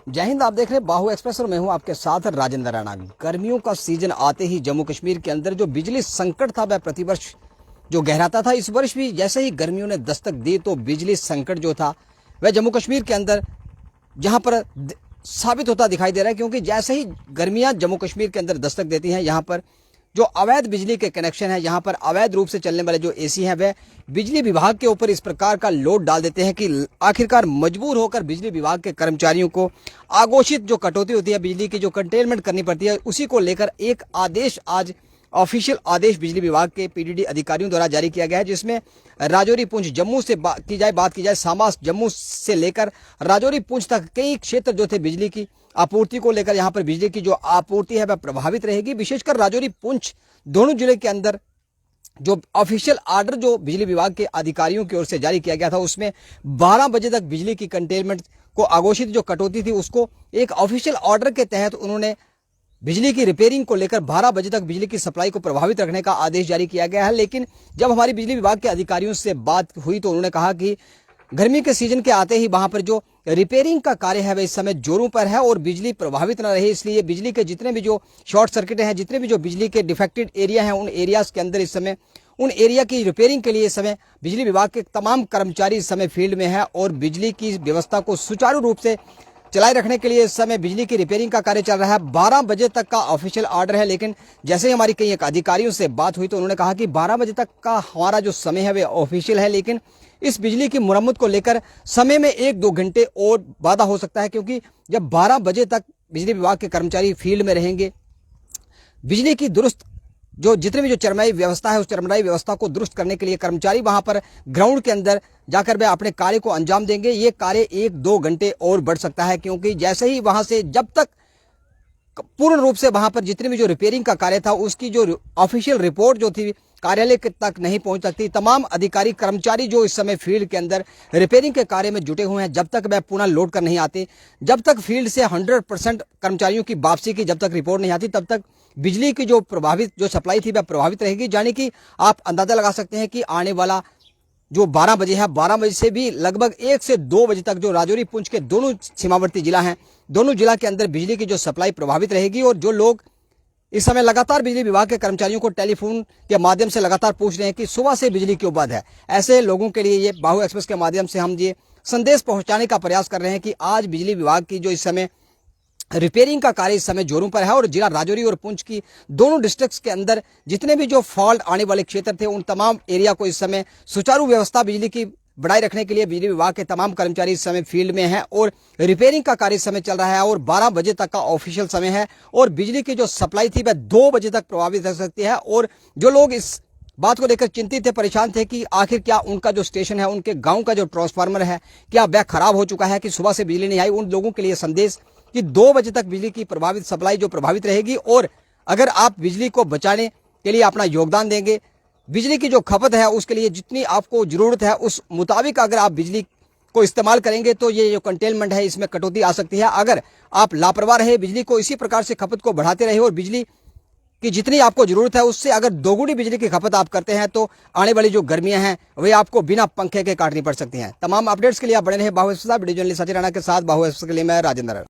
जय हिंद। आप देख रहे हैं बाहु एक्सप्रेस और मैं हूं आपके साथ राजेंद्र राणा। गर्मियों का सीजन आते ही जम्मू कश्मीर के अंदर जो बिजली संकट था वह प्रतिवर्ष जो गहराता था। इस वर्ष भी जैसे ही गर्मियों ने दस्तक दी तो बिजली संकट जो था वह जम्मू कश्मीर के अंदर जहां पर साबित होता दिखाई दे रहा है, क्योंकि जैसे ही गर्मियां जम्मू कश्मीर के अंदर दस्तक देती हैं, यहाँ पर जो अवैध बिजली के कनेक्शन है, यहाँ पर अवैध रूप से चलने वाले जो एसी हैं, वह बिजली विभाग के ऊपर इस प्रकार का लोड डाल देते हैं कि आखिरकार मजबूर होकर बिजली विभाग के कर्मचारियों को आघोषित जो कटौती होती है, बिजली की जो कंटेनमेंट करनी पड़ती है, उसी को लेकर एक आदेश आज ऑफिशियल आदेश बिजली विभाग के पीडीडी अधिकारियों द्वारा जारी किया गया है, जिसमें राजौरी पुंछ जम्मू से बात की जाए सामास जम्मू से लेकर राजौरी पुंछ तक कई क्षेत्र जो थे बिजली की आपूर्ति को लेकर, यहाँ पर बिजली की जो आपूर्ति है वह प्रभावित रहेगी। विशेषकर राजौरी पुंछ दोनों जिले के अंदर जो ऑफिशियल आर्डर जो बिजली विभाग के अधिकारियों की ओर से जारी किया गया था, उसमें 12 बजे तक बिजली की कंटेनमेंट को आघोषित जो कटौती थी उसको एक ऑफिशियल ऑर्डर के तहत उन्होंने बिजली की रिपेयरिंग को लेकर 12 बजे तक बिजली की सप्लाई को प्रभावित रखने का आदेश जारी किया गया है। लेकिन जब हमारी बिजली विभाग के अधिकारियों से बात हुई तो उन्होंने कहा कि गर्मी के सीजन के आते ही वहां पर जो रिपेयरिंग का कार्य है वह इस समय जोरों पर है और बिजली प्रभावित न रहे, इसलिए बिजली के जितने भी जो शॉर्ट सर्किट हैं, जितने भी जो बिजली के डिफेक्टेड एरिया हैं, उन एरियाज के अंदर इस समय उन एरिया की रिपेयरिंग के लिए इस समय बिजली विभाग के तमाम कर्मचारी इस समय फील्ड में है और बिजली की व्यवस्था को सुचारू रूप से चलाए रखने के लिए इस समय बिजली की रिपेयरिंग का कार्य चल रहा है। 12 बजे तक का ऑफिशियल ऑर्डर है, लेकिन जैसे ही हमारी कई अधिकारियों से बात हुई तो उन्होंने कहा कि 12 बजे तक का हमारा जो समय है वह ऑफिशियल है, लेकिन इस बिजली की मुरम्मत को लेकर समय में 1-2 घंटे और वाधा हो सकता है, क्योंकि जब 12 बजे तक बिजली विभाग के कर्मचारी फील्ड में रहेंगे, बिजली की दुरुस्त जो जितने भी जो चरमराई व्यवस्था है उस चरमराई व्यवस्था को दुरुस्त करने के लिए कर्मचारी वहां पर ग्राउंड के अंदर जाकर वे अपने कार्य को अंजाम देंगे। ये कार्य 1-2 घंटे और बढ़ सकता है, क्योंकि जैसे ही वहां से जब तक पूर्ण रूप से वहां पर जितने भी जो रिपेयरिंग का कार्य था उसकी जो ऑफिशियल रिपोर्ट जो थी कार्यालय तक नहीं पहुंच सकती, तमाम अधिकारी कर्मचारी जो इस समय फील्ड के अंदर रिपेयरिंग के कार्य में जुटे हुए हैं, जब तक वह पुनः लौट कर नहीं आते, जब तक फील्ड से 100% कर्मचारियों की वापसी की जब तक रिपोर्ट नहीं आती, तब तक बिजली की जो प्रभावित जो सप्लाई थी वह प्रभावित रहेगी। यानी कि आप अंदाजा लगा सकते हैं कि आने वाला जो 12 बजे है, 12 बजे से भी लगभग 1 से 2 बजे तक जो राजौरी पुंछ के दोनों सीमावर्ती जिला हैं, दोनों जिला के अंदर बिजली की जो सप्लाई प्रभावित रहेगी। और जो लोग इस समय लगातार बिजली विभाग के कर्मचारियों को टेलीफोन के माध्यम से लगातार पूछ रहे हैं कि सुबह से बिजली क्यों बंद है, ऐसे लोगों के लिए ये बाहु एक्सप्रेस के माध्यम से हम ये संदेश पहुंचाने का प्रयास कर रहे हैं कि आज बिजली विभाग की जो इस समय रिपेयरिंग का कार्य इस समय जोरों पर है और जिला राजौरी और पुंछ की दोनों डिस्ट्रिक्ट्स के अंदर जितने भी जो फॉल्ट आने वाले क्षेत्र थे उन तमाम एरिया को इस समय सुचारू व्यवस्था बिजली की बढ़ाई रखने के लिए बिजली विभाग के तमाम कर्मचारी इस समय फील्ड में हैं और रिपेयरिंग का कार्य इस समय चल रहा है और 12 बजे तक का ऑफिशियल समय है और बिजली की जो सप्लाई थी वह 2 बजे तक प्रभावित रह सकती है। और जो लोग इस बात को लेकर चिंतित थे, परेशान थे कि आखिर क्या उनका जो स्टेशन है, उनके गांव का जो ट्रांसफार्मर है, क्या वह खराब हो चुका है कि सुबह से बिजली नहीं आई, उन लोगों के लिए संदेश कि 2 बजे तक बिजली की प्रभावित सप्लाई जो प्रभावित रहेगी। और अगर आप बिजली को बचाने के लिए अपना योगदान देंगे, बिजली की जो खपत है उसके लिए जितनी आपको जरूरत है उस मुताबिक अगर आप बिजली को इस्तेमाल करेंगे तो ये जो कंटेनमेंट है इसमें कटौती आ सकती है। अगर आप लापरवाह रहे, बिजली को इसी प्रकार से खपत को बढ़ाते रहे और बिजली की जितनी आपको जरूरत है उससे अगर दोगुनी बिजली की खपत आप करते हैं तो आने वाली जो गर्मियां हैं वे आपको बिना पंखे के काटनी पड़ सकती हैं। तमाम अपडेट्स के लिए आप बने रहे बाहु express video journalist Sachin Rana के साथ। बाहु एक्सप्रेस के लिए मैं राजेंद्र।